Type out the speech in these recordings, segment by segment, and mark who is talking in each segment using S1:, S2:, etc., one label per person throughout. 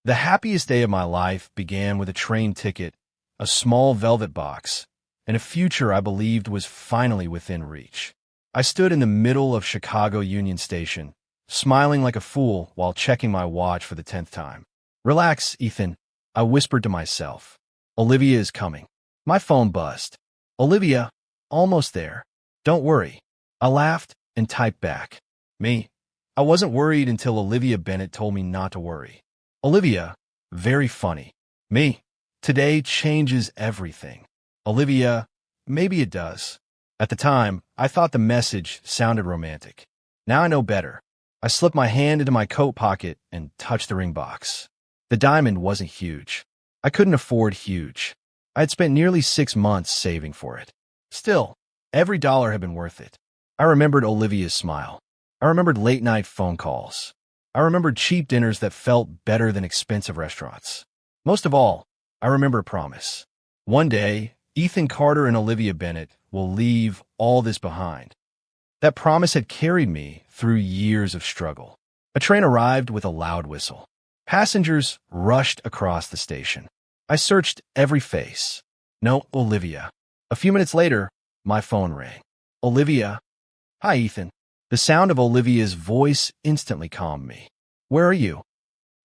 S1: The happiest day of my life began with a train ticket, a small velvet box, and a future I believed was finally within reach. I stood in the middle of Chicago Union Station, smiling like a fool while checking my watch for the 10th time. "Relax, Ethan," I whispered to myself. "Olivia is coming." My phone buzzed. "Olivia, almost there. Don't worry." I laughed and typed back. Me. I wasn't worried until Olivia Bennett told me not to worry. Olivia, very funny. Me. Today changes everything. Olivia, maybe it does. At the time, I thought the message sounded romantic. Now I know better. I slipped my hand into my coat pocket and touched the ring box. The diamond wasn't huge. I couldn't afford huge. I had spent nearly 6 months saving for it. Still, every dollar had been worth it. I remembered Olivia's smile. I remembered late-night phone calls. I remembered cheap dinners that felt better than expensive restaurants. Most of all, I remember a promise. One day, Ethan Carter and Olivia Bennett will leave all this behind. That promise had carried me through years of struggle. A train arrived with a loud whistle. Passengers rushed across the station. I searched every face. No Olivia. A few minutes later, my phone rang. "Olivia." "Hi, Ethan." The sound of Olivia's voice instantly calmed me. "Where are you?"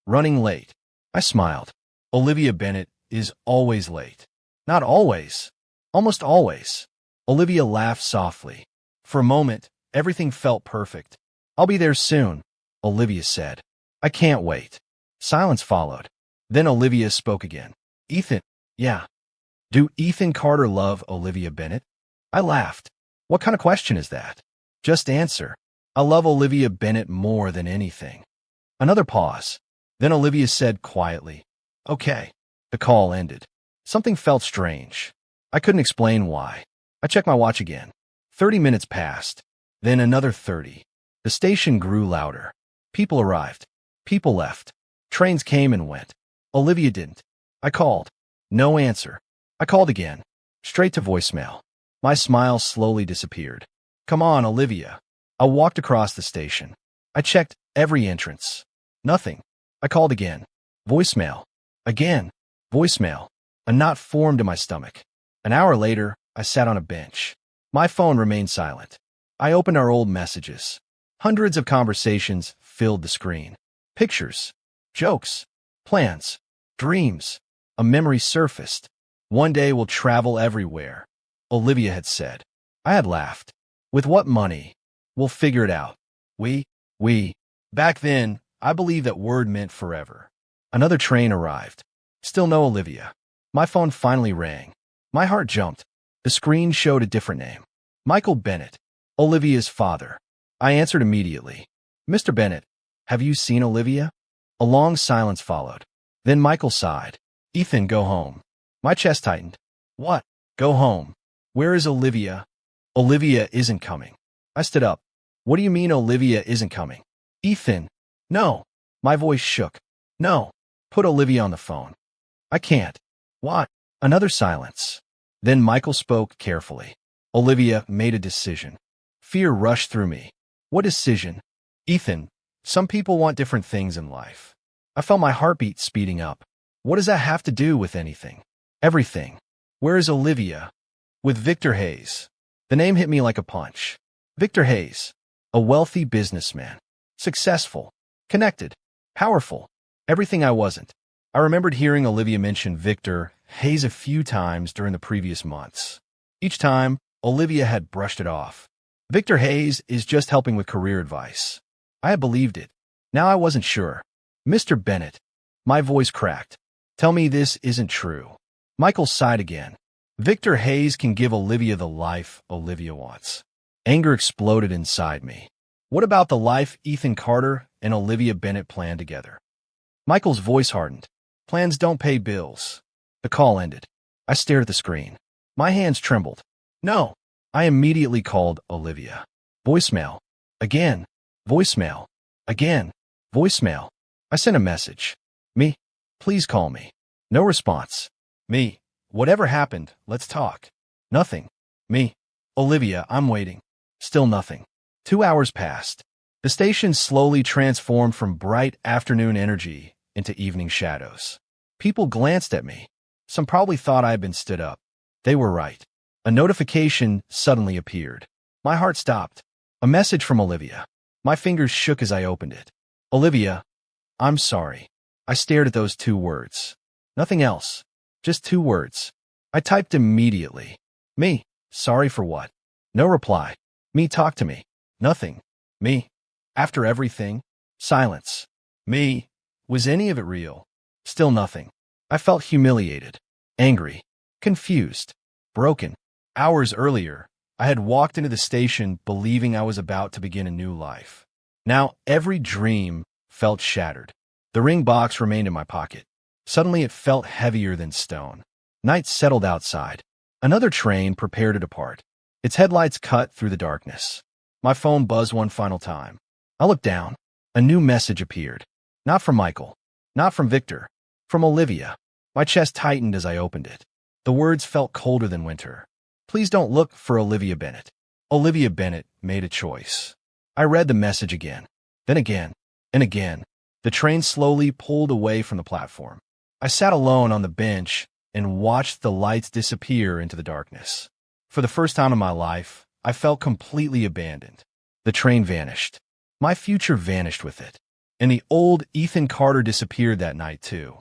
S1: "Running late." I smiled. Olivia Bennett is always late. Not always. Almost always. Olivia laughed softly. For a moment, everything felt perfect. "I'll be there soon," Olivia said. "I can't wait." Silence followed. Then Olivia spoke again. "Ethan." "Yeah." "Do Ethan Carter love Olivia Bennett?" I laughed. "What kind of question is that?" "Just answer." "I love Olivia Bennett more than anything." Another pause. Then Olivia said quietly, "Okay." The call ended. Something felt strange. I couldn't explain why. I checked my watch again. 30 minutes passed. Then another 30. The station grew louder. People arrived. People left. Trains came and went. Olivia didn't. I called. No answer. I called again. Straight to voicemail. My smile slowly disappeared. "Come on, Olivia." I walked across the station. I checked every entrance. Nothing. I called again. Voicemail. Again. Voicemail. A knot formed in my stomach. An hour later, I sat on a bench. My phone remained silent. I opened our old messages. Hundreds of conversations filled the screen. Pictures. Jokes. Plans. Dreams. A memory surfaced. "One day we'll travel everywhere," Olivia had said. I had laughed. "With what money? We'll figure it out." We. Back then, I believed that word meant forever. Another train arrived. Still no Olivia. My phone finally rang. My heart jumped. The screen showed a different name. Michael Bennett, Olivia's father. I answered immediately. "Mr. Bennett, have you seen Olivia?" A long silence followed. Then Michael sighed. "Ethan, go home." My chest tightened. "What? Go home? Where is Olivia?" "Olivia isn't coming." I stood up. "What do you mean Olivia isn't coming?" "Ethan." "No." My voice shook. "No. Put Olivia on the phone." "I can't." "What?" Another silence. Then Michael spoke carefully. "Olivia made a decision." Fear rushed through me. "What decision?" "Ethan, some people want different things in life." I felt my heartbeat speeding up. "What does that have to do with anything?" "Everything." "Where is Olivia?" "With Victor Hayes." The name hit me like a punch. Victor Hayes. A wealthy businessman. Successful. Connected. Powerful. Everything I wasn't. I remembered hearing Olivia mention Victor Hayes a few times during the previous months. Each time, Olivia had brushed it off. Victor Hayes is just helping with career advice. I had believed it. Now I wasn't sure. "Mr. Bennett." My voice cracked. "Tell me this isn't true." Michael sighed again. "Victor Hayes can give Olivia the life Olivia wants." Anger exploded inside me. "What about the life Ethan Carter and Olivia Bennett planned together?" Michael's voice hardened. "Plans don't pay bills." The call ended. I stared at the screen. My hands trembled. "No." I immediately called Olivia. Voicemail. Again. Voicemail. Again. Voicemail. I sent a message. "Me. Please call me." No response. "Me. Whatever happened, let's talk." Nothing. "Me. Olivia, I'm waiting." Still nothing. 2 hours passed. The station slowly transformed from bright afternoon energy into evening shadows. People glanced at me. Some probably thought I had been stood up. They were right. A notification suddenly appeared. My heart stopped. A message from Olivia. My fingers shook as I opened it. Olivia, I'm sorry. I stared at those 2 words. Nothing else. Just 2 words. I typed immediately. Me. Sorry for what? No reply. Me, talk to me. Nothing. Me. After everything? Silence. Me. Was any of it real? Still nothing. I felt humiliated, angry, confused, broken. Hours earlier, I had walked into the station believing I was about to begin a new life. Now every dream felt shattered. The ring box remained in my pocket. Suddenly it felt heavier than stone. Night settled outside. Another train prepared to depart. Its headlights cut through the darkness. My phone buzzed one final time. I looked down. A new message appeared. Not from Michael. Not from Victor. From Olivia. My chest tightened as I opened it. The words felt colder than winter. Please don't look for Olivia Bennett. Olivia Bennett made a choice. I read the message again. Then again. And again. The train slowly pulled away from the platform. I sat alone on the bench and watched the lights disappear into the darkness. For the first time in my life, I felt completely abandoned. The train vanished. My future vanished with it. And the old Ethan Carter disappeared that night too.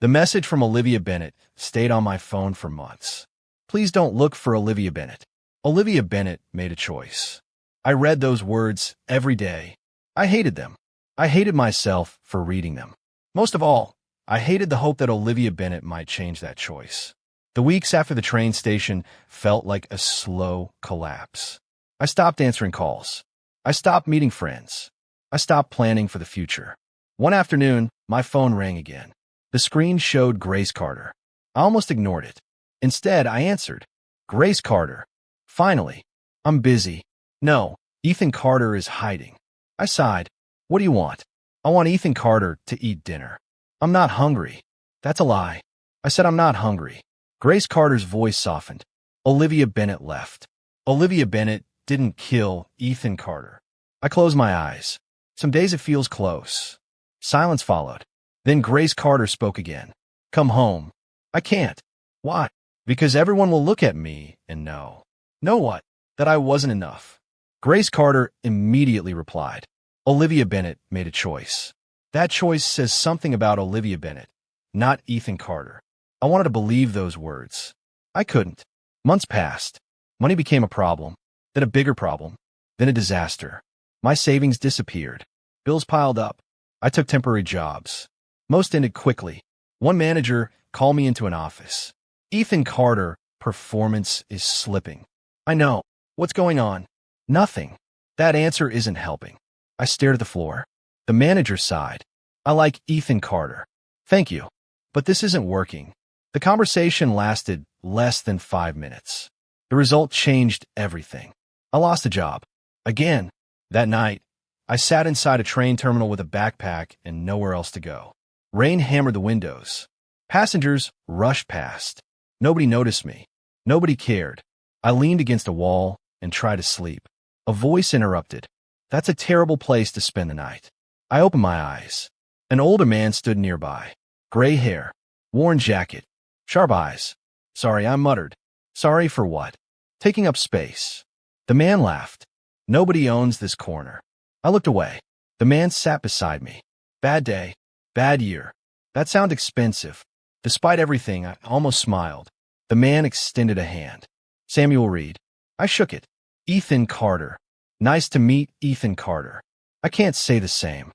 S1: The message from Olivia Bennett stayed on my phone for months. Please don't look for Olivia Bennett. Olivia Bennett made a choice. I read those words every day. I hated them. I hated myself for reading them. Most of all, I hated the hope that Olivia Bennett might change that choice. The weeks after the train station felt like a slow collapse. I stopped answering calls. I stopped meeting friends. I stopped planning for the future. One afternoon, my phone rang again. The screen showed Grace Carter. I almost ignored it. Instead, I answered. Grace Carter. Finally. I'm busy. No, Ethan Carter is hiding. I sighed. What do you want? I want Ethan Carter to eat dinner. I'm not hungry. That's a lie. I said I'm not hungry. Grace Carter's voice softened. Olivia Bennett left. Olivia Bennett didn't kill Ethan Carter. I closed my eyes. Some days it feels close. Silence followed. Then Grace Carter spoke again. Come home. I can't. Why? Because everyone will look at me and know. Know what? That I wasn't enough. Grace Carter immediately replied. Olivia Bennett made a choice. That choice says something about Olivia Bennett, not Ethan Carter. I wanted to believe those words. I couldn't. Months passed. Money became a problem, then a bigger problem, then a disaster. My savings disappeared. Bills piled up. I took temporary jobs. Most ended quickly. One manager called me into an office. Ethan Carter, performance is slipping. I know. What's going on? Nothing. That answer isn't helping. I stared at the floor. The manager sighed. I like Ethan Carter. Thank you. But this isn't working. The conversation lasted less than 5 minutes. The result changed everything. I lost a job. Again. That night, I sat inside a train terminal with a backpack and nowhere else to go. Rain hammered the windows. Passengers rushed past. Nobody noticed me. Nobody cared. I leaned against a wall and tried to sleep. A voice interrupted. That's a terrible place to spend the night. I opened my eyes. An older man stood nearby. Gray hair. Worn jacket. Sharp eyes. Sorry, I muttered. Sorry for what? Taking up space. The man laughed. Nobody owns this corner. I looked away. The man sat beside me. Bad day. Bad year. That sounded expensive. Despite everything, I almost smiled. The man extended a hand. Samuel Reed. I shook it. Ethan Carter. Nice to meet Ethan Carter. I can't say the same.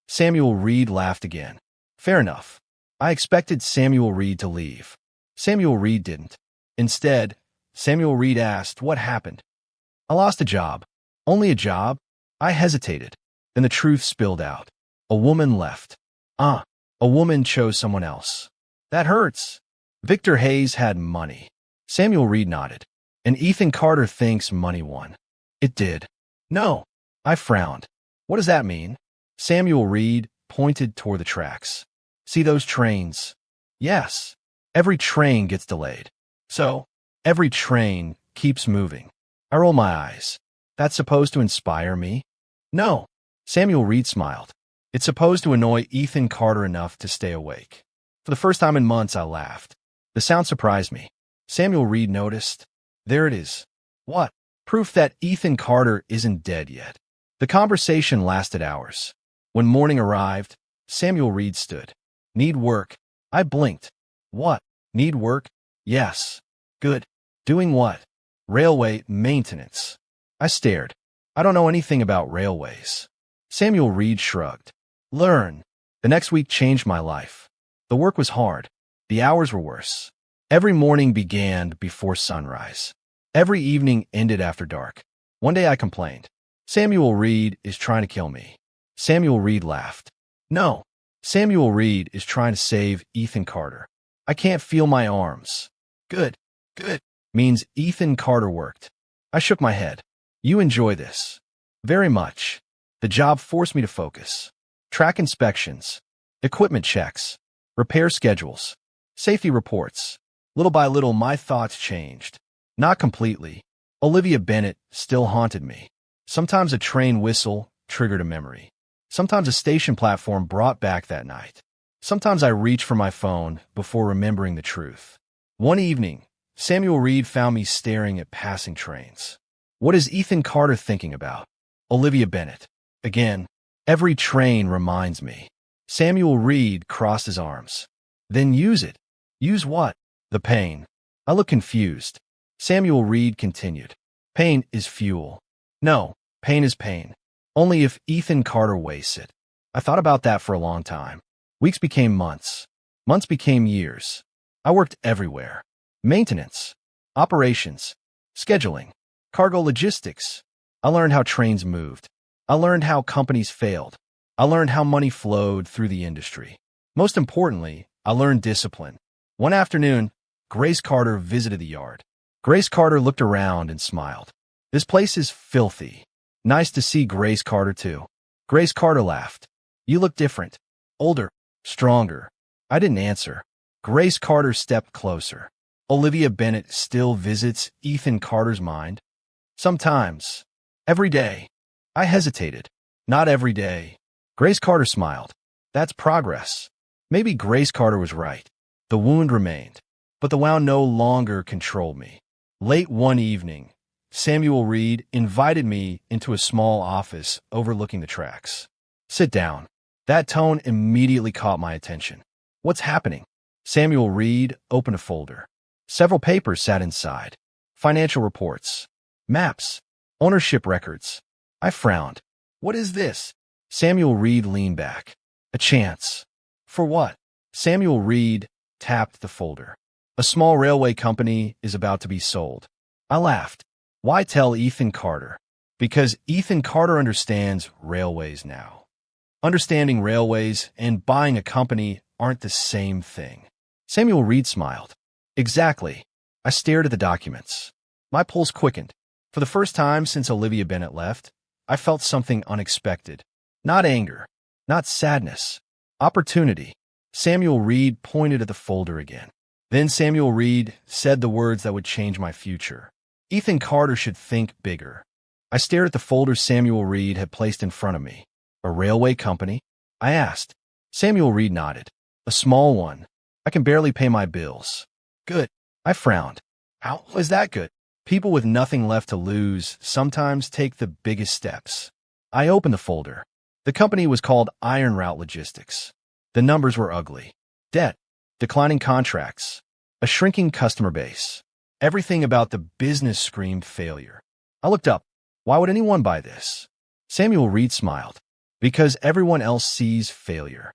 S1: Samuel Reed laughed again. Fair enough. I expected Samuel Reed to leave. Samuel Reed didn't. Instead, Samuel Reed asked, what happened? I lost a job. Only a job? I hesitated. Then the truth spilled out. A woman left. A woman chose someone else. That hurts. Victor Hayes had money. Samuel Reed nodded. And Ethan Carter thinks money won. It did. No. I frowned. What does that mean? Samuel Reed pointed toward the tracks. See those trains? Yes. Every train gets delayed. So, every train keeps moving. I roll my eyes. That's supposed to inspire me? No. Samuel Reed smiled. It's supposed to annoy Ethan Carter enough to stay awake. For the first time in months, I laughed. The sound surprised me. Samuel Reed noticed. There it is. What? Proof that Ethan Carter isn't dead yet. The conversation lasted hours. When morning arrived, Samuel Reed stood. Need work? I blinked. What? Need work? Yes. Good. Doing what? Railway maintenance. I stared. I don't know anything about railways. Samuel Reed shrugged. Learn. The next week changed my life. The work was hard. The hours were worse. Every morning began before sunrise. Every evening ended after dark. One day I complained. Samuel Reed is trying to kill me. Samuel Reed laughed. No. Samuel Reed is trying to save Ethan Carter. I can't feel my arms. Good. Good. Means Ethan Carter worked. I shook my head. You enjoy this. Very much. The job forced me to focus. Track inspections. Equipment checks. Repair schedules. Safety reports. Little by little, my thoughts changed. Not completely. Olivia Bennett still haunted me. Sometimes a train whistle triggered a memory. Sometimes a station platform brought back that night. Sometimes I reached for my phone before remembering the truth. One evening, Samuel Reed found me staring at passing trains. What is Ethan Carter thinking about? Olivia Bennett. Again, every train reminds me. Samuel Reed crossed his arms. Then use it. Use what? The pain. I looked confused. Samuel Reed continued. Pain is fuel. No, pain is pain. Only if Ethan Carter wastes it. I thought about that for a long time. Weeks became months. Months became years. I worked everywhere. Maintenance, operations, scheduling, cargo logistics. I learned how trains moved. I learned how companies failed. I learned how money flowed through the industry. Most importantly, I learned discipline. One afternoon, Grace Carter visited the yard. Grace Carter looked around and smiled. This place is filthy. Nice to see Grace Carter too. Grace Carter laughed. You look different. Older. Stronger. I didn't answer. Grace Carter stepped closer. Olivia Bennett still visits Ethan Carter's mind? Sometimes. Every day. I hesitated. Not every day. Grace Carter smiled. That's progress. Maybe Grace Carter was right. The wound remained. But the wound no longer controlled me. Late one evening, Samuel Reed invited me into a small office overlooking the tracks. Sit down. That tone immediately caught my attention. What's happening? Samuel Reed opened a folder. Several papers sat inside. Financial reports. Maps. Ownership records. I frowned. What is this? Samuel Reed leaned back. A chance. For what? Samuel Reed tapped the folder. A small railway company is about to be sold. I laughed. Why tell Ethan Carter? Because Ethan Carter understands railways now. Understanding railways and buying a company aren't the same thing. Samuel Reed smiled. Exactly. I stared at the documents. My pulse quickened. For the first time since Olivia Bennett left, I felt something unexpected. Not anger. Not sadness. Opportunity. Samuel Reed pointed at the folder again. Then Samuel Reed said the words that would change my future. Ethan Carter should think bigger. I stared at the folder Samuel Reed had placed in front of me. A railway company? I asked. Samuel Reed nodded. A small one. I can barely pay my bills. Good. I frowned. How was that good? People with nothing left to lose sometimes take the biggest steps. I opened the folder. The company was called Iron Route Logistics. The numbers were ugly. Debt. Declining contracts. A shrinking customer base. Everything about the business screamed failure. I looked up. Why would anyone buy this? Samuel Reed smiled. Because everyone else sees failure.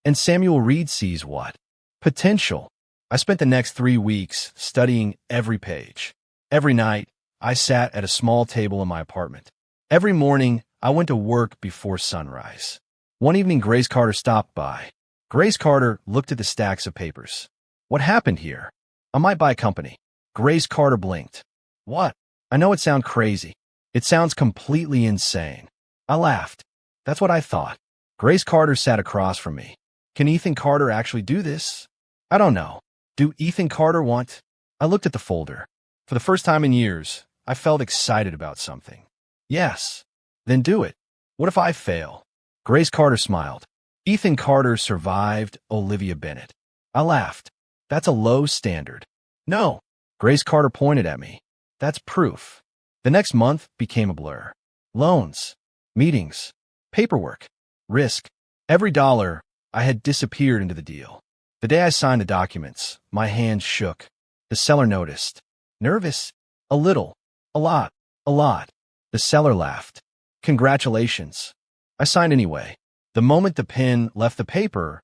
S1: And Samuel Reed sees what? Potential. I spent the next 3 weeks studying every page. Every night, I sat at a small table in my apartment. Every morning, I went to work before sunrise. One evening, Grace Carter stopped by. Grace Carter looked at the stacks of papers. What happened here? I might buy a company. Grace Carter blinked. What? I know it sounds crazy. It sounds completely insane. I laughed. That's what I thought. Grace Carter sat across from me. Can Ethan Carter actually do this? I don't know. Do Ethan Carter want? I looked at the folder. For the first time in years, I felt excited about something. Yes. Then do it. What if I fail? Grace Carter smiled. Ethan Carter survived Olivia Bennett. I laughed. That's a low standard. No. Grace Carter pointed at me. That's proof. The next month became a blur. Loans, meetings, paperwork, risk. Every dollar I had disappeared into the deal. The day I signed the documents, my hands shook. The seller noticed. Nervous? A little. A lot. A lot. The seller laughed. Congratulations. I signed anyway. The moment the pen left the paper,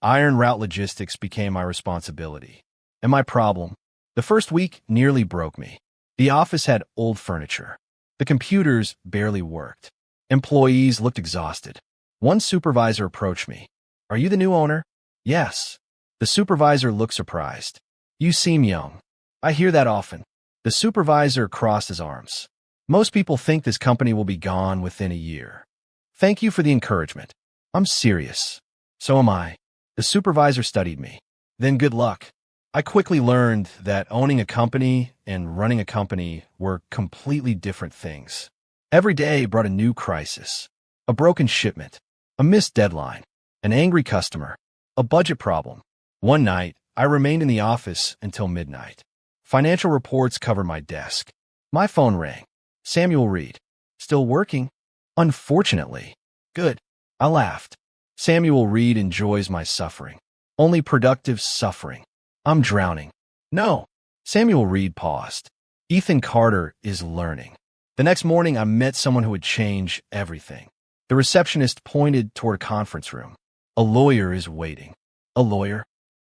S1: Iron Route Logistics became my responsibility. And my problem? The first week nearly broke me. The office had old furniture. The computers barely worked. Employees looked exhausted. One supervisor approached me. Are you the new owner? Yes. The supervisor looked surprised. You seem young. I hear that often. The supervisor crossed his arms. Most people think this company will be gone within a year. Thank you for the encouragement. I'm serious. So am I. The supervisor studied me. Then good luck. I quickly learned that owning a company and running a company were completely different things. Every day brought a new crisis. A broken shipment, a missed deadline, an angry customer, a budget problem. One night, I remained in the office until midnight. Financial reports covered my desk. My phone rang. Samuel Reed. Still working? Unfortunately. Good. I laughed. Samuel Reed enjoys my suffering. Only productive suffering. I'm drowning. No. Samuel Reed paused. Ethan Carter is learning. The next morning, I met someone who would change everything. The receptionist pointed toward a conference room. A lawyer is waiting. A lawyer?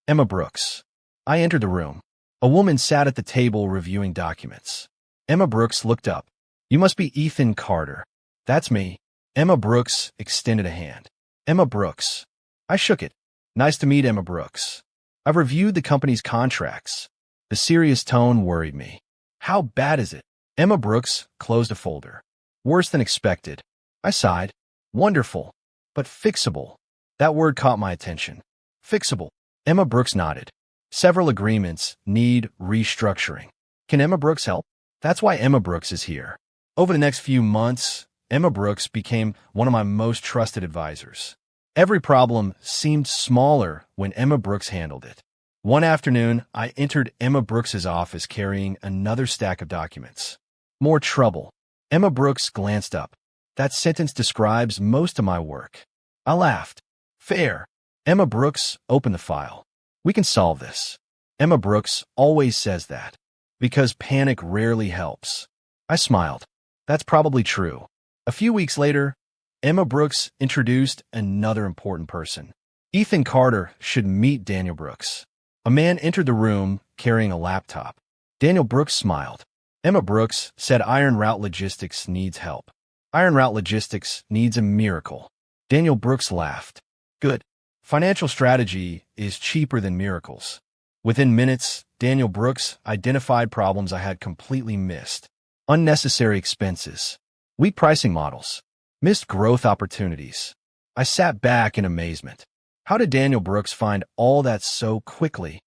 S1: Emma Brooks. I entered the room. A woman sat at the table reviewing documents. Emma Brooks looked up. You must be Ethan Carter. That's me. Emma Brooks extended a hand. Emma Brooks. I shook it. Nice to meet Emma Brooks. I've reviewed the company's contracts. The serious tone worried me. How bad is it? Emma Brooks closed a folder. Worse than expected. I sighed. Wonderful. But fixable. That word caught my attention. Fixable. Emma Brooks nodded. Several agreements need restructuring. Can Emma Brooks help? That's why Emma Brooks is here. Over the next few months, Emma Brooks became one of my most trusted advisors. Every problem seemed smaller when Emma Brooks handled it. One afternoon, I entered Emma Brooks's office carrying another stack of documents. More trouble. Emma Brooks glanced up. That sentence describes most of my work. I laughed. Fair. Emma Brooks opened the file. We can solve this. Emma Brooks always says that. Because panic rarely helps. I smiled. That's probably true. A few weeks later, Emma Brooks introduced another important person. Ethan Carter should meet Daniel Brooks. A man entered the room carrying a laptop. Daniel Brooks smiled. Emma Brooks said Iron Route Logistics needs help. Iron Route Logistics needs a miracle. Daniel Brooks laughed. Good. Financial strategy is cheaper than miracles. Within minutes, Daniel Brooks identified problems I had completely missed. Unnecessary expenses. Weak pricing models. Missed growth opportunities. I sat back in amazement. How did Daniel Brooks find all that so quickly?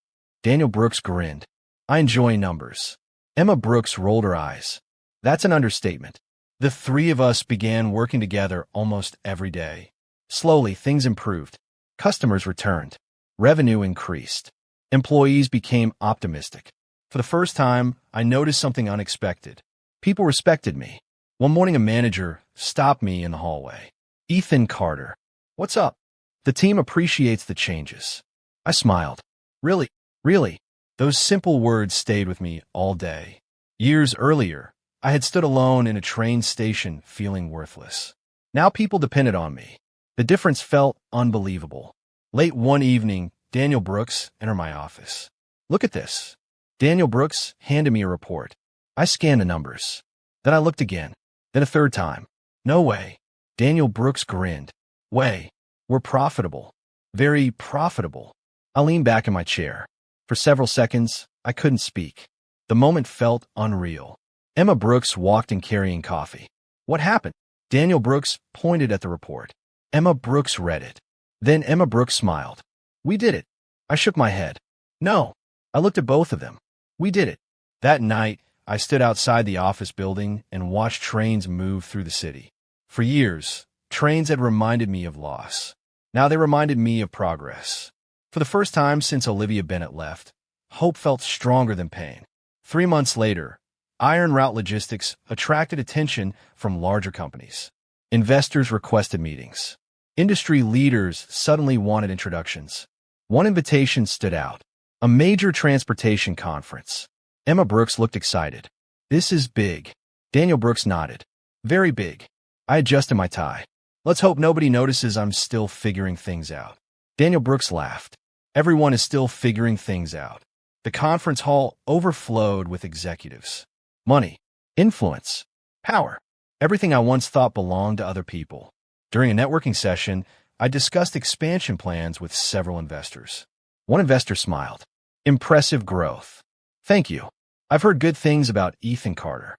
S1: Daniel Brooks grinned. I enjoy numbers. Emma Brooks rolled her eyes. That's an understatement. The three of us began working together almost every day. Slowly, things improved. Customers returned. Revenue increased. Employees became optimistic. For the first time, I noticed something unexpected. People respected me. One morning, a manager stopped me in the hallway. Ethan Carter. What's up? The team appreciates the changes. I smiled. Really? Really? Those simple words stayed with me all day. Years earlier, I had stood alone in a train station feeling worthless. Now people depended on me. The difference felt unbelievable. Late one evening, Daniel Brooks entered my office. Look at this. Daniel Brooks handed me a report. I scanned the numbers. Then I looked again. Then a third time. No way. Daniel Brooks grinned. Way. We're profitable. Very profitable. I leaned back in my chair. For several seconds, I couldn't speak. The moment felt unreal. Emma Brooks walked in carrying coffee. What happened? Daniel Brooks pointed at the report. Emma Brooks read it. Then Emma Brooks smiled. We did it. I shook my head. No. I looked at both of them. We did it. That night, I stood outside the office building and watched trains move through the city. For years, Trains had reminded me of loss. Now they reminded me of progress. For the first time since Olivia Bennett left, hope felt stronger than pain. 3 months later, Iron Route Logistics attracted attention from larger companies. Investors requested meetings. Industry leaders suddenly wanted introductions. One invitation stood out: a major transportation conference. Emma Brooks looked excited. "This is big." Daniel Brooks nodded. "Very big." I adjusted my tie. "Let's hope nobody notices I'm still figuring things out." Daniel Brooks laughed. Everyone is still figuring things out. The conference hall overflowed with executives. Money, influence, power. Everything I once thought belonged to other people. During a networking session, I discussed expansion plans with several investors. One investor smiled. "Impressive growth." "Thank you. I've heard good things about Ethan Carter."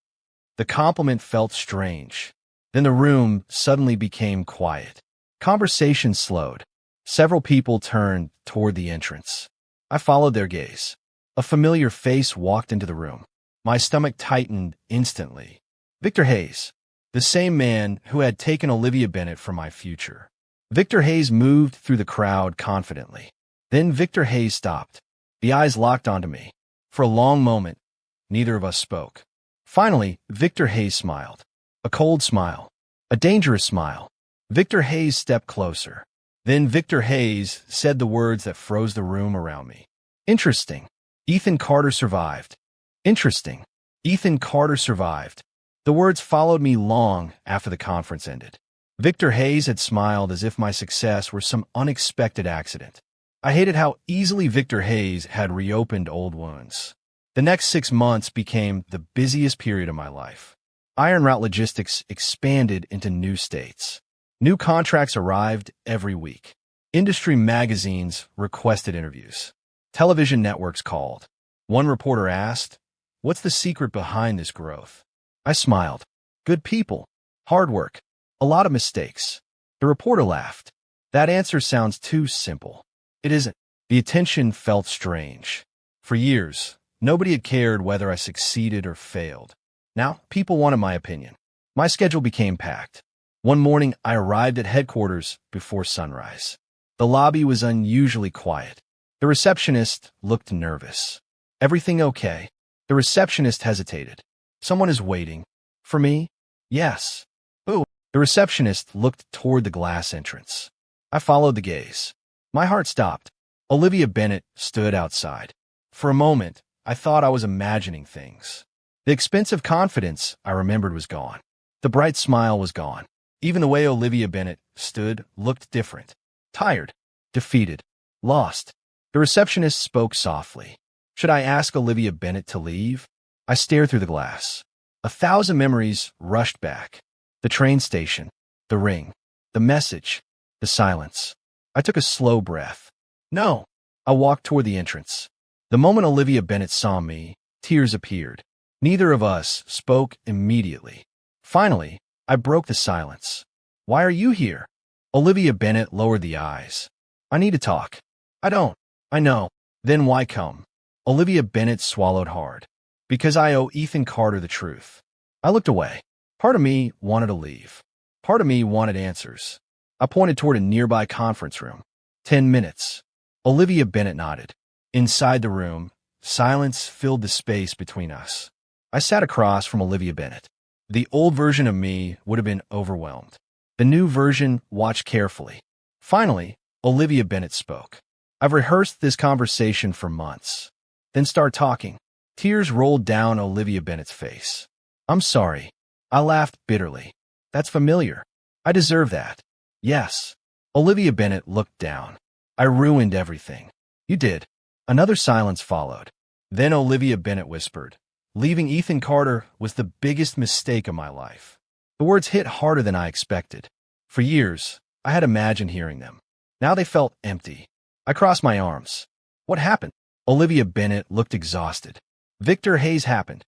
S1: The compliment felt strange. Then the room suddenly became quiet. Conversation slowed. Several people turned toward the entrance. I followed their gaze. A familiar face walked into the room. My stomach tightened instantly. Victor Hayes, the same man who had taken Olivia Bennett from my future. Victor Hayes moved through the crowd confidently. Then Victor Hayes stopped. The eyes locked onto me. For a long moment, neither of us spoke. Finally, Victor Hayes smiled. A cold smile. A dangerous smile. Victor Hayes stepped closer. Then Victor Hayes said the words that froze the room around me. "Interesting. Ethan Carter survived." Interesting. Ethan Carter survived. The words followed me long after the conference ended. Victor Hayes had smiled as if my success were some unexpected accident. I hated how easily Victor Hayes had reopened old wounds. The next 6 months became the busiest period of my life. Iron Route Logistics expanded into new states. New contracts arrived every week. Industry magazines requested interviews. Television networks called. One reporter asked, "What's the secret behind this growth?" I smiled. "Good people. Hard work. A lot of mistakes." The reporter laughed. "That answer sounds too simple." "It isn't." The attention felt strange. For years, nobody had cared whether I succeeded or failed. Now, people wanted my opinion. My schedule became packed. One morning, I arrived at headquarters before sunrise. The lobby was unusually quiet. The receptionist looked nervous. "Everything okay?" The receptionist hesitated. "Someone is waiting." "For me?" "Yes." "Who?" The receptionist looked toward the glass entrance. I followed the gaze. My heart stopped. Olivia Bennett stood outside. For a moment, I thought I was imagining things. The expensive confidence I remembered was gone. The bright smile was gone. Even the way Olivia Bennett stood looked different. Tired, defeated, lost. The receptionist spoke softly. "Should I ask Olivia Bennett to leave?" I stared through the glass. 1,000 memories rushed back. The train station, the ring, the message, the silence. I took a slow breath. "No." I walked toward the entrance. The moment Olivia Bennett saw me, tears appeared. Neither of us spoke immediately. Finally, I broke the silence. "Why are you here?" Olivia Bennett lowered the eyes. "I need to talk." "I don't." "I know." "Then why come?" Olivia Bennett swallowed hard. "Because I owe Ethan Carter the truth." I looked away. Part of me wanted to leave. Part of me wanted answers. I pointed toward a nearby conference room. 10 minutes. Olivia Bennett nodded. Inside the room, silence filled the space between us. I sat across from Olivia Bennett. The old version of me would have been overwhelmed. The new version watched carefully. Finally, Olivia Bennett spoke. "I've rehearsed this conversation for months." "Then start talking." Tears rolled down Olivia Bennett's face. "I'm sorry." I laughed bitterly. "That's familiar. I deserve that." "Yes." Olivia Bennett looked down. "I ruined everything." "You did." Another silence followed. Then Olivia Bennett whispered, "Leaving Ethan Carter was the biggest mistake of my life." The words hit harder than I expected. For years, I had imagined hearing them. Now they felt empty. I crossed my arms. "What happened?" Olivia Bennett looked exhausted. "Victor Hayes happened."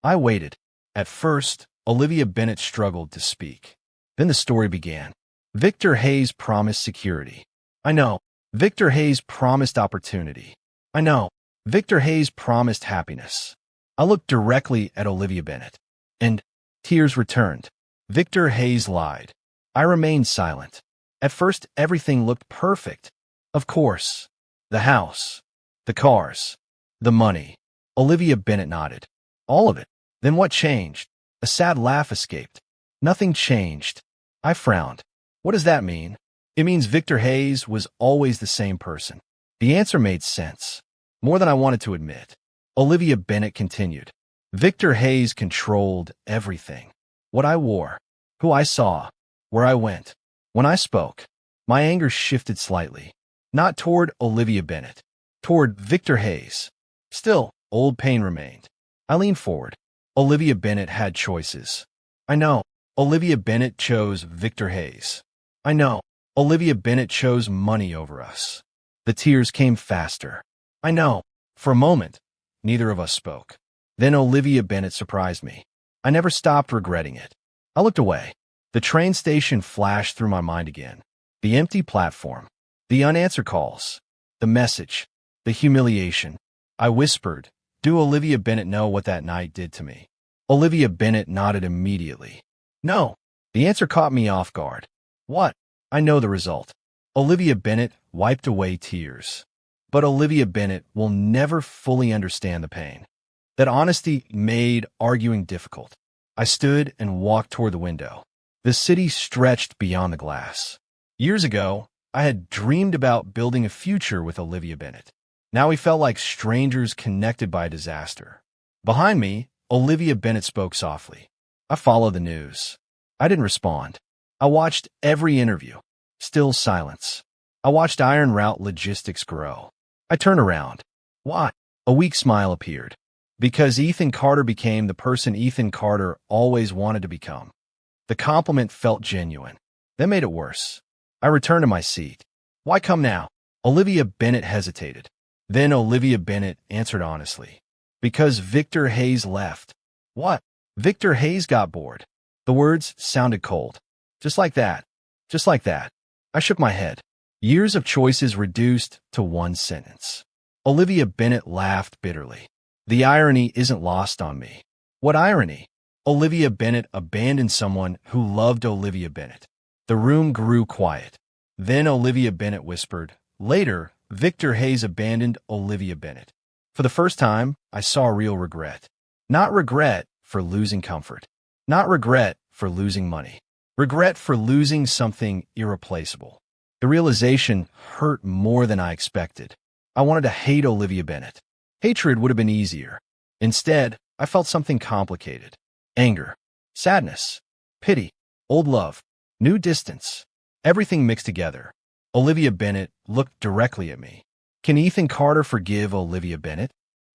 S1: I waited. At first, Olivia Bennett struggled to speak. Then the story began. Victor Hayes promised security. "I know." Victor Hayes promised opportunity. "I know." Victor Hayes promised happiness. I looked directly at Olivia Bennett, and tears returned. Victor Hayes lied. I remained silent. At first, everything looked perfect. Of course. The house, the cars, the money. Olivia Bennet nodded. All of it. Then what changed? A sad laugh escaped. Nothing changed. I frowned. What does that mean? It means Victor Hayes was always the same person. The answer made sense. More than I wanted to admit. Olivia Bennet continued. Victor Hayes controlled everything. What I wore, who I saw, where I went. When I spoke, my anger shifted slightly. Not toward Olivia Bennet. Toward Victor Hayes. Still, old pain remained. I leaned forward. Olivia Bennet had choices. I know. Olivia Bennet chose Victor Hayes. I know. Olivia Bennet chose money over us. The tears came faster. I know. For a moment, neither of us spoke. Then Olivia Bennet surprised me. I never stopped regretting it. I looked away. The train station flashed through my mind again. The empty platform. The unanswered calls. The message. The humiliation. I whispered, "Do Olivia Bennet know what that night did to me?" Olivia Bennet nodded immediately. No. The answer caught me off guard. What? I know the result. Olivia Bennet wiped away tears. But Olivia Bennet will never fully understand the pain. That honesty made arguing difficult. I stood and walked toward the window. The city stretched beyond the glass. Years ago, I had dreamed about building a future with Olivia Bennet. Now we felt like strangers connected by a disaster. Behind me, Olivia Bennet spoke softly. I followed the news. I didn't respond. I watched every interview. Still silence. I watched Iron Route Logistics grow. I turned around. Why? A weak smile appeared. Because Ethan Carter became the person Ethan Carter always wanted to become. The compliment felt genuine. That made it worse. I returned to my seat. Why come now? Olivia Bennet hesitated. Then Olivia Bennet answered honestly. Because Victor Hayes left. What? Victor Hayes got bored. The words sounded cold. Just like that. Just like that. I shook my head. Years of choices reduced to one sentence. Olivia Bennet laughed bitterly. The irony isn't lost on me. What irony? Olivia Bennet abandoned someone who loved Olivia Bennet. The room grew quiet. Then Olivia Bennet whispered, later, Victor Hayes abandoned Olivia Bennet. For the first time, I saw real regret. Not regret for losing comfort. Not regret for losing money. Regret for losing something irreplaceable. The realization hurt more than I expected. I wanted to hate Olivia Bennet. Hatred would have been easier. Instead, I felt something complicated. Anger, sadness, pity, old love, new distance. Everything mixed together. Olivia Bennet looked directly at me. Can Ethan Carter forgive Olivia Bennet?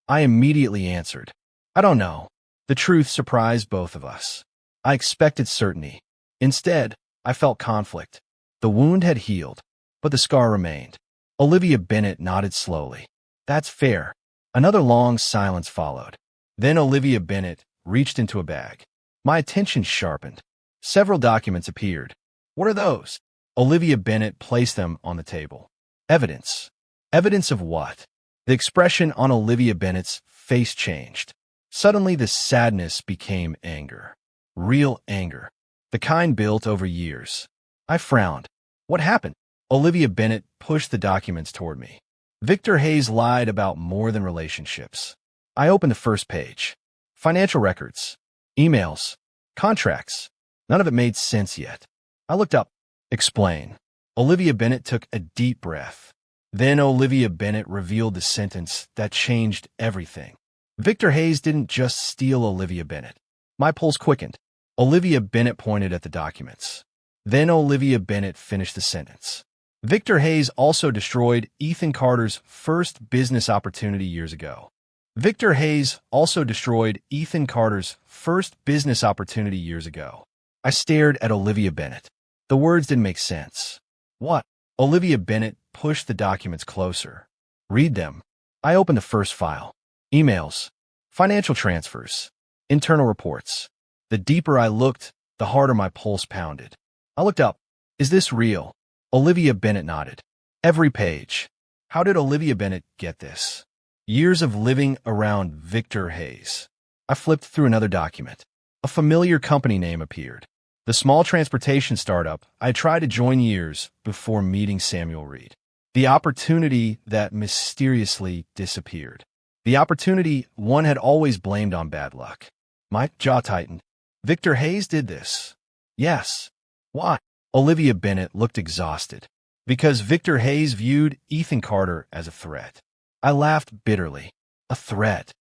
S1: I immediately answered, I don't know. The truth surprised both of us. I expected certainty. Instead, I felt conflict. The wound had healed, but the scar remained. Olivia Bennet nodded slowly. That's fair. Another long silence followed. Then Olivia Bennet reached into a bag. My attention sharpened. Several documents appeared. What are those? Olivia Bennet placed them on the table. Evidence. Evidence of what? The expression on Olivia Bennet's face changed. Suddenly the sadness became anger. Real anger. The kind built over years. I frowned. What happened? Olivia Bennet pushed the documents toward me. Victor Hayes lied about more than relationships. I opened the first page. Financial records. Emails. Contracts. None of it made sense yet. I looked up. Explain. Olivia Bennet took a deep breath. Then Olivia Bennet revealed the sentence that changed everything. Victor Hayes didn't just steal Olivia Bennet. My pulse quickened. Olivia Bennet pointed at the documents. Then Olivia Bennet finished the sentence. Victor Hayes also destroyed Ethan Carter's first business opportunity years ago. Victor Hayes also destroyed Ethan Carter's first business opportunity years ago. I stared at Olivia Bennet. The words didn't make sense. What? Olivia Bennet pushed the documents closer. Read them. I opened the first file. Emails. Financial transfers. Internal reports. The deeper I looked, the harder my pulse pounded. I looked up. Is this real? Olivia Bennet nodded. Every page. How did Olivia Bennet get this? Years of living around Victor Hayes. I flipped through another document. A familiar company name appeared. The small transportation startup I tried to join years before meeting Samuel Reed. The opportunity that mysteriously disappeared. The opportunity one had always blamed on bad luck. My jaw tightened. Victor Hayes did this. Yes. Why? Olivia Bennett looked exhausted. Because Victor Hayes viewed Ethan Carter as a threat. I laughed bitterly. A threat.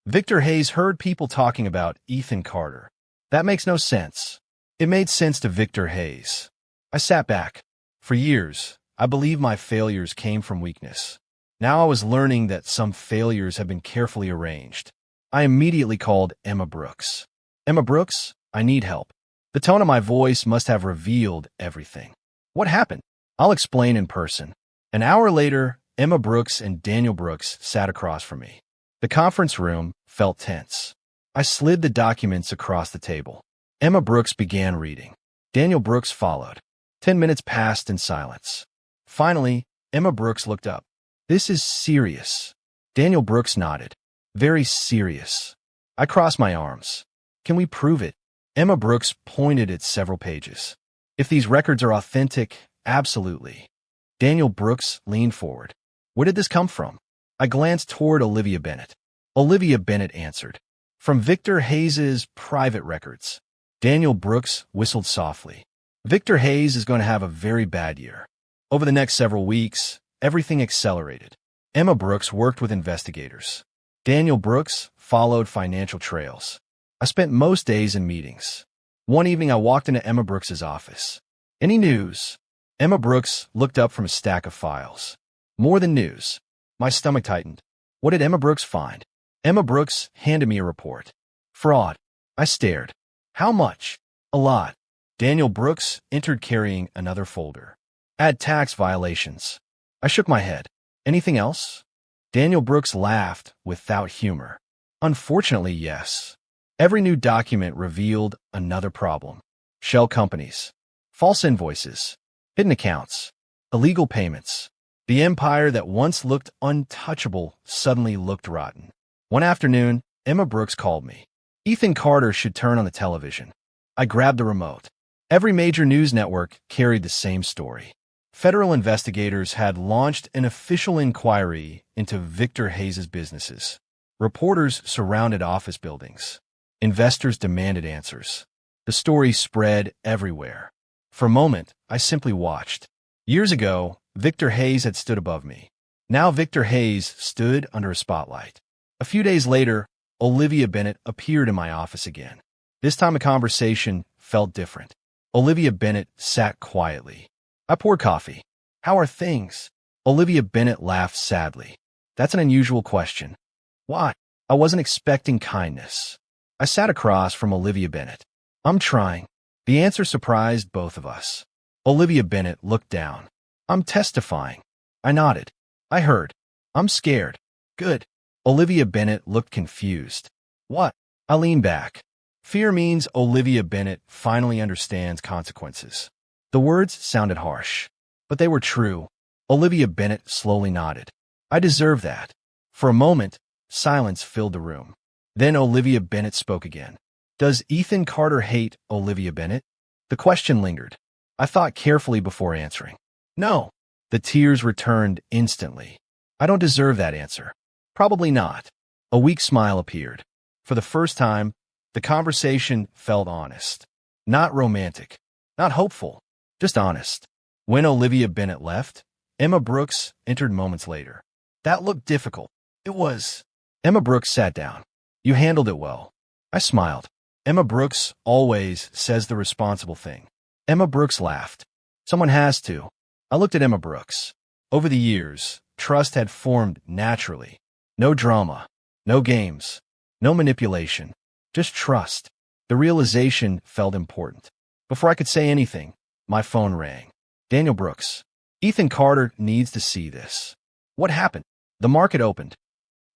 S1: Victor Hayes heard people talking about Ethan Carter. That makes no sense. It made sense to Victor Hayes. I sat back. For years, I believed my failures came from weakness. Now I was learning that some failures have been carefully arranged. I immediately called Emma Brooks. Emma Brooks, I need help. The tone of my voice must have revealed everything. What happened? I'll explain in person. An hour later, Emma Brooks and Daniel Brooks sat across from me. The conference room felt tense. I slid the documents across the table. Emma Brooks began reading. Daniel Brooks followed. 10 minutes passed in silence. Finally, Emma Brooks looked up. This is serious. Daniel Brooks nodded. Very serious. I crossed my arms. Can we prove it? Emma Brooks pointed at several pages. If these records are authentic, absolutely. Daniel Brooks leaned forward. Where did this come from? I glanced toward Olivia Bennett. Olivia Bennett answered. From Victor Hayes's private records. Daniel Brooks whistled softly. Victor Hayes is going to have a very bad year. Over the next several weeks, everything accelerated. Emma Brooks worked with investigators. Daniel Brooks followed financial trails. I spent most days in meetings. One evening I walked into Emma Brooks's office. Any news? Emma Brooks looked up from a stack of files. More than news. My stomach tightened. What did Emma Brooks find? Emma Brooks handed me a report. Fraud. I stared. How much? A lot. Daniel Brooks entered carrying another folder. Add tax violations. I shook my head. Anything else? Daniel Brooks laughed without humor. Unfortunately, yes. Every new document revealed another problem. Shell companies. False invoices. Hidden accounts. Illegal payments. The empire that once looked untouchable suddenly looked rotten. One afternoon, Emma Brooks called me. Ethan Carter should turn on the television. I grabbed the remote. Every major news network carried the same story. Federal investigators had launched an official inquiry into Victor Hayes' businesses. Reporters surrounded office buildings. Investors demanded answers. The story spread everywhere. For a moment, I simply watched. Years ago, Victor Hayes had stood above me. Now Victor Hayes stood under a spotlight. A few days later, Olivia Bennett appeared in my office again. This time the conversation felt different. Olivia Bennett sat quietly. I poured coffee. How are things? Olivia Bennett laughed sadly. That's an unusual question. Why? I wasn't expecting kindness. I sat across from Olivia Bennett. I'm trying. The answer surprised both of us. Olivia Bennett looked down. I'm testifying. I nodded. I heard. I'm scared. Good. Olivia Bennett looked confused. What? I leaned back. Fear means Olivia Bennett finally understands consequences. The words sounded harsh, but they were true. Olivia Bennett slowly nodded. I deserve that. For a moment, silence filled the room. Then Olivia Bennett spoke again. Does Ethan Carter hate Olivia Bennett? The question lingered. I thought carefully before answering. No. The tears returned instantly. I don't deserve that answer. Probably not. A weak smile appeared. For the first time, the conversation felt honest. Not romantic. Not hopeful. Just honest. When Olivia Bennett left, Emma Brooks entered moments later. That looked difficult. It was. Emma Brooks sat down. You handled it well. I smiled. Emma Brooks always says the responsible thing. Emma Brooks laughed. Someone has to. I looked at Emma Brooks. Over the years, trust had formed naturally. No drama. No games. No manipulation. Just trust. The realization felt important. Before I could say anything, my phone rang. Daniel Brooks. Ethan Carter needs to see this. What happened? The market opened.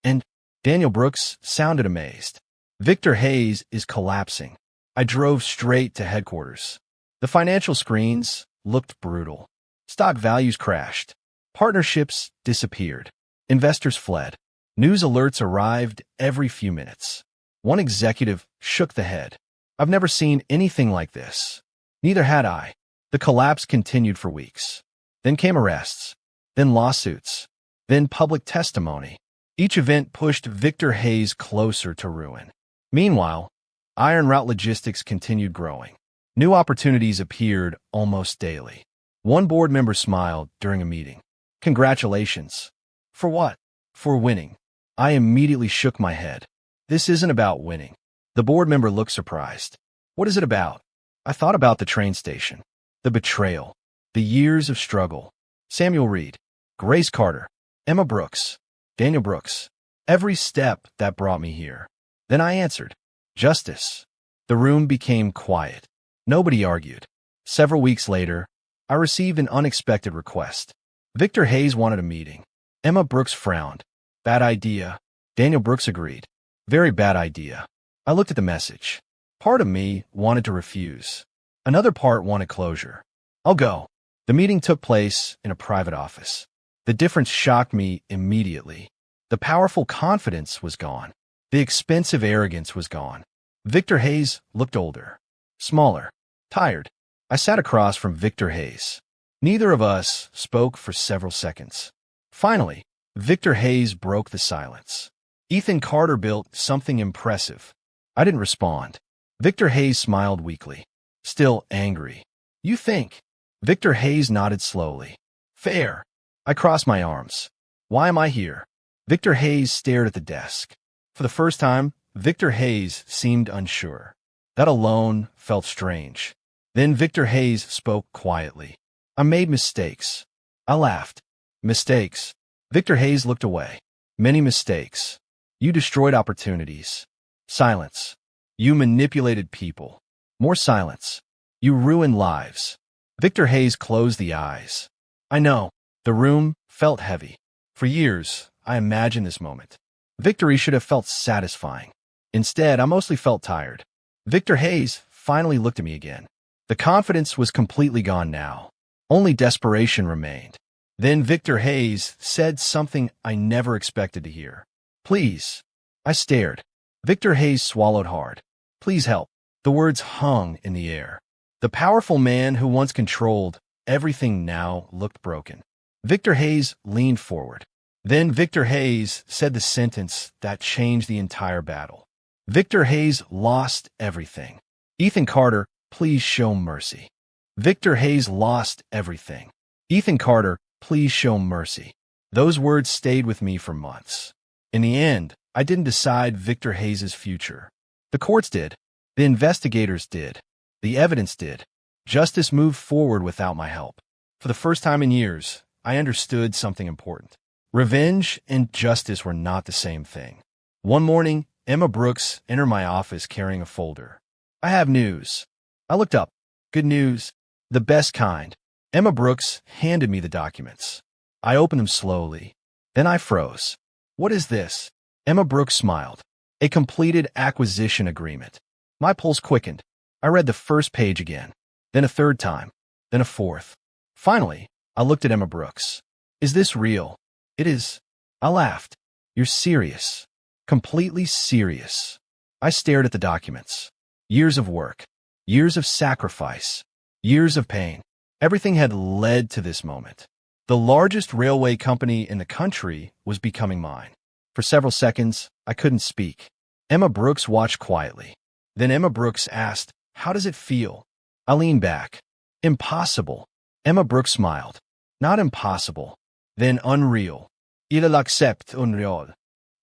S1: And Daniel Brooks sounded amazed. Victor Hayes is collapsing. I drove straight to headquarters. The financial screens looked brutal. Stock values crashed. Partnerships disappeared. Investors fled. News alerts arrived every few minutes. One executive shook the head. I've never seen anything like this. Neither had I. The collapse continued for weeks. Then came arrests, then lawsuits, then public testimony. Each event pushed Victor Hayes closer to ruin. Meanwhile, Iron Route Logistics continued growing. New opportunities appeared almost daily. One board member smiled during a meeting. Congratulations. For what? For winning. I immediately shook my head. This isn't about winning. The board member looked surprised. What is it about? I thought about the train station, the betrayal, the years of struggle. Samuel Reed, Grace Carter, Emma Brooks, Daniel Brooks, every step that brought me here. Then I answered, justice. The room became quiet. Nobody argued. Several weeks later, I received an unexpected request. Victor Hayes wanted a meeting. Emma Brooks frowned. Bad idea. Daniel Brooks agreed. Very bad idea. I looked at the message. Part of me wanted to refuse. Another part wanted closure. I'll go. The meeting took place in a private office. The difference shocked me immediately. The powerful confidence was gone. The expensive arrogance was gone. Victor Hayes looked older, smaller, tired. I sat across from Victor Hayes. Neither of us spoke for several seconds. Finally, Victor Hayes broke the silence. Ethan Carter built something impressive. I didn't respond. Victor Hayes smiled weakly, still angry. You think? Victor Hayes nodded slowly. Fair. I crossed my arms. Why am I here? Victor Hayes stared at the desk. For the first time, Victor Hayes seemed unsure. That alone felt strange. Then Victor Hayes spoke quietly. I made mistakes. I laughed. Mistakes. Victor Hayes looked away. Many mistakes. You destroyed opportunities. Silence. You manipulated people. More silence. You ruined lives. Victor Hayes closed the eyes. I know. The room felt heavy. For years, I imagined this moment. Victory should have felt satisfying. Instead, I mostly felt tired. Victor Hayes finally looked at me again. The confidence was completely gone now. Only desperation remained. Then Victor Hayes said something I never expected to hear. Please. I stared. Victor Hayes swallowed hard. Please help. The words hung in the air. The powerful man who once controlled everything now looked broken. Victor Hayes leaned forward. Then Victor Hayes said the sentence that changed the entire battle. Victor Hayes lost everything. Ethan Carter, please show mercy. Victor Hayes lost everything. Ethan Carter, please show mercy. Those words stayed with me for months. In the end, I didn't decide Victor Hayes' future. The courts did. The investigators did. The evidence did. Justice moved forward without my help. For the first time in years, I understood something important. Revenge and justice were not the same thing. One morning, Emma Brooks entered my office carrying a folder. I have news. I looked up. Good news. The best kind. Emma Brooks handed me the documents. I opened them slowly. Then I froze. What is this? Emma Brooks smiled. A completed acquisition agreement. My pulse quickened. I read the first page again, then a third time, then a fourth. Finally, I looked at Emma Brooks. Is this real? It is. I laughed. You're serious. Completely serious. I stared at the documents. Years of work. Years of sacrifice. Years of pain. Everything had led to this moment. The largest railway company in the country was becoming mine. For several seconds, I couldn't speak. Emma Brooks watched quietly. Then Emma Brooks asked, how does it feel? I leaned back. Impossible. Emma Brooks smiled. Not impossible. Then unreal. Il l'accepte unreal.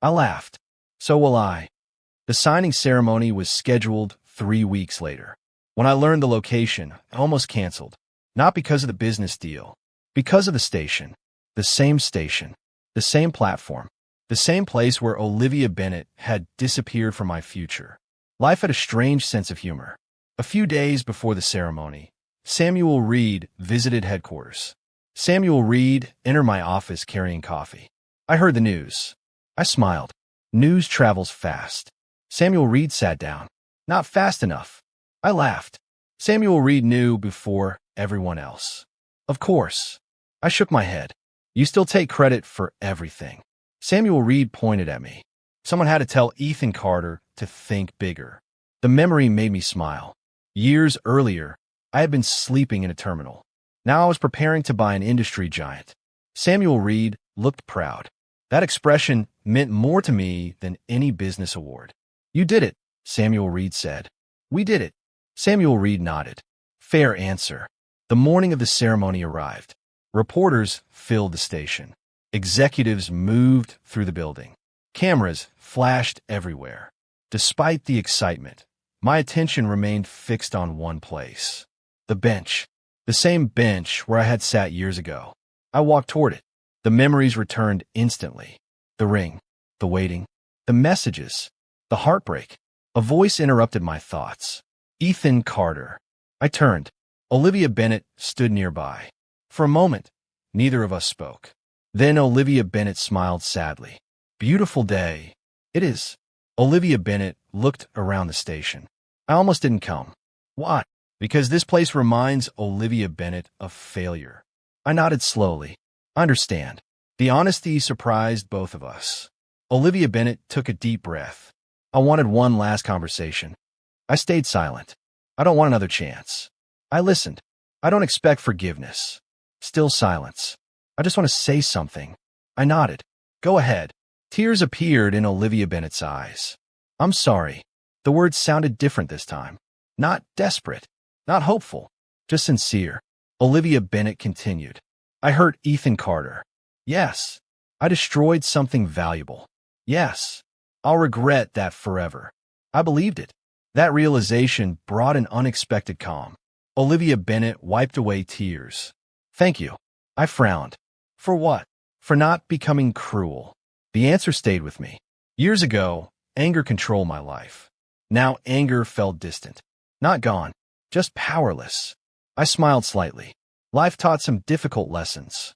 S1: I laughed. So will I. The signing ceremony was scheduled 3 weeks later. When I learned the location, I almost canceled. Not because of the business deal. Because of the station. The same station. The same platform. The same place where Olivia Bennet had disappeared from my future. Life had a strange sense of humor. A few days before the ceremony, Samuel Reed visited headquarters. Samuel Reed entered my office carrying coffee. I heard the news. I smiled. News travels fast. Samuel Reed sat down. Not fast enough. I laughed. Samuel Reed knew before everyone else. Of course. I shook my head. You still take credit for everything. Samuel Reed pointed at me. Someone had to tell Ethan Carter to think bigger. The memory made me smile. Years earlier, I had been sleeping in a terminal. Now I was preparing to buy an industry giant. Samuel Reed looked proud. That expression meant more to me than any business award. "You did it," Samuel Reed said. "We did it." Samuel Reed nodded. Fair answer. The morning of the ceremony arrived. Reporters filled the station. Executives moved through the building. Cameras flashed everywhere. Despite the excitement, my attention remained fixed on one place. The bench. The same bench where I had sat years ago. I walked toward it. The memories returned instantly. The ring, the waiting, the messages, the heartbreak. A voice interrupted my thoughts. Ethan Carter. I turned. Olivia Bennett stood nearby. For a moment, neither of us spoke. Then Olivia Bennett smiled sadly. "Beautiful day." "It is." Olivia Bennett looked around the station. "I almost didn't come." "Why?" "Because this place reminds Olivia Bennett of failure." I nodded slowly. "I understand." The honesty surprised both of us. Olivia Bennett took a deep breath. "I wanted one last conversation." I stayed silent. "I don't want another chance." I listened. "I don't expect forgiveness." Still silence. "I just want to say something." I nodded. "Go ahead." Tears appeared in Olivia Bennett's eyes. "I'm sorry." The words sounded different this time. Not desperate. Not hopeful. Just sincere. Olivia Bennett continued. "I hurt Ethan Carter. Yes. I destroyed something valuable. Yes. I'll regret that forever." I believed it. That realization brought an unexpected calm. Olivia Bennett wiped away tears. "Thank you." I frowned. "For what?" "For not becoming cruel." The answer stayed with me. Years ago, anger controlled my life. Now anger felt distant. Not gone, just powerless. I smiled slightly. Life taught some difficult lessons.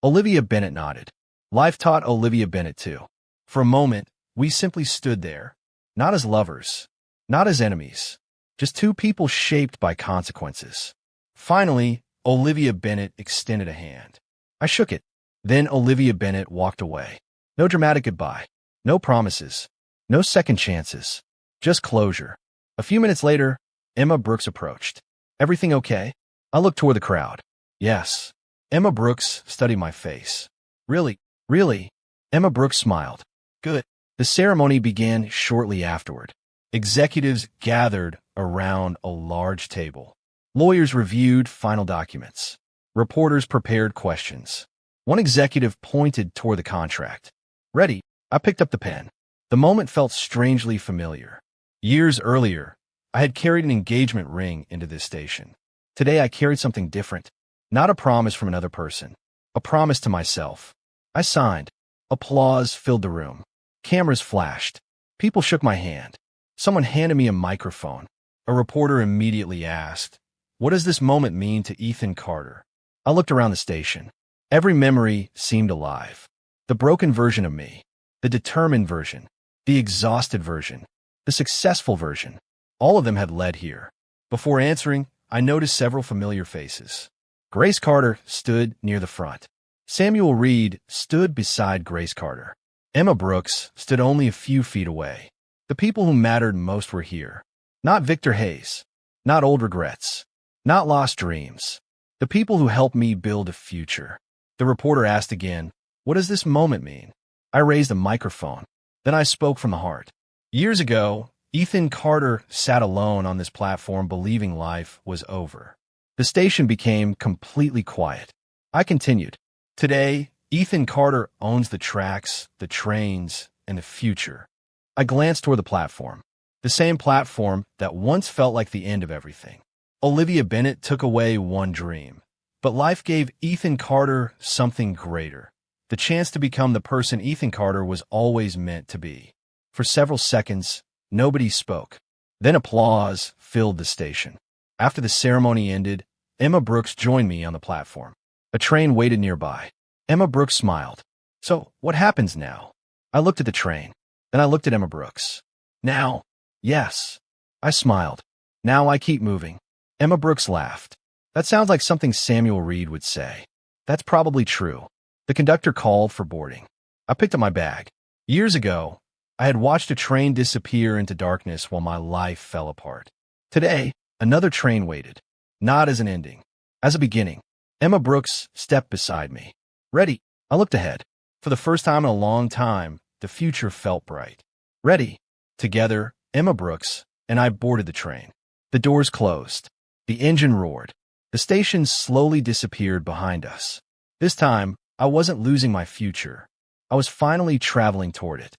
S1: Olivia Bennett nodded. Life taught Olivia Bennett too. For a moment, we simply stood there, not as lovers, not as enemies, just two people shaped by consequences. Finally, Olivia Bennett extended a hand. I shook it. Then Olivia Bennett walked away. No dramatic goodbye. No promises. No second chances. Just closure. A few minutes later, Emma Brooks approached. "Everything okay?" I looked toward the crowd. "Yes." Emma Brooks studied my face. "Really? Really?" Emma Brooks smiled. "Good." The ceremony began shortly afterward. Executives gathered around a large table. Lawyers reviewed final documents. Reporters prepared questions. One executive pointed toward the contract. "Ready?" I picked up the pen. The moment felt strangely familiar. Years earlier, I had carried an engagement ring into this station. Today I carried something different. Not a promise from another person. A promise to myself. I signed. Applause filled the room. Cameras flashed. People shook my hand. Someone handed me a microphone. A reporter immediately asked, "What does this moment mean to Ethan Carter?" I looked around the station. Every memory seemed alive. The broken version of me. The determined version. The exhausted version. The successful version. All of them had led here. Before answering, I noticed several familiar faces. Grace Carter stood near the front. Samuel Reed stood beside Grace Carter. Emma Brooks stood only a few feet away. The people who mattered most were here. Not Victor Hayes. Not old regrets. Not lost dreams. The people who helped me build a future. The reporter asked again, "What does this moment mean?" I raised a microphone. Then I spoke from the heart. Years ago, Ethan Carter sat alone on this platform believing life was over. The station became completely quiet. I continued. Today, Ethan Carter owns the tracks, the trains, and the future. I glanced toward the platform. The same platform that once felt like the end of everything. Olivia Bennett took away one dream. But life gave Ethan Carter something greater. The chance to become the person Ethan Carter was always meant to be. For several seconds, nobody spoke. Then applause filled the station. After the ceremony ended, Emma Brooks joined me on the platform. A train waited nearby. Emma Brooks smiled. "So, what happens now?" I looked at the train. Then I looked at Emma Brooks. "Now?" "Yes." I smiled. "Now I keep moving." Emma Brooks laughed. "That sounds like something Samuel Reed would say." "That's probably true." The conductor called for boarding. I picked up my bag. Years ago, I had watched a train disappear into darkness while my life fell apart. Today, another train waited. not as an ending, as a beginning. Emma Brooks stepped beside me. Ready? I looked ahead. For the first time in a long time, the future felt bright. Ready? Together, Emma Brooks and I boarded the train. The doors closed. The engine roared. The station slowly disappeared behind us. This time, I wasn't losing my future. I was finally traveling toward it.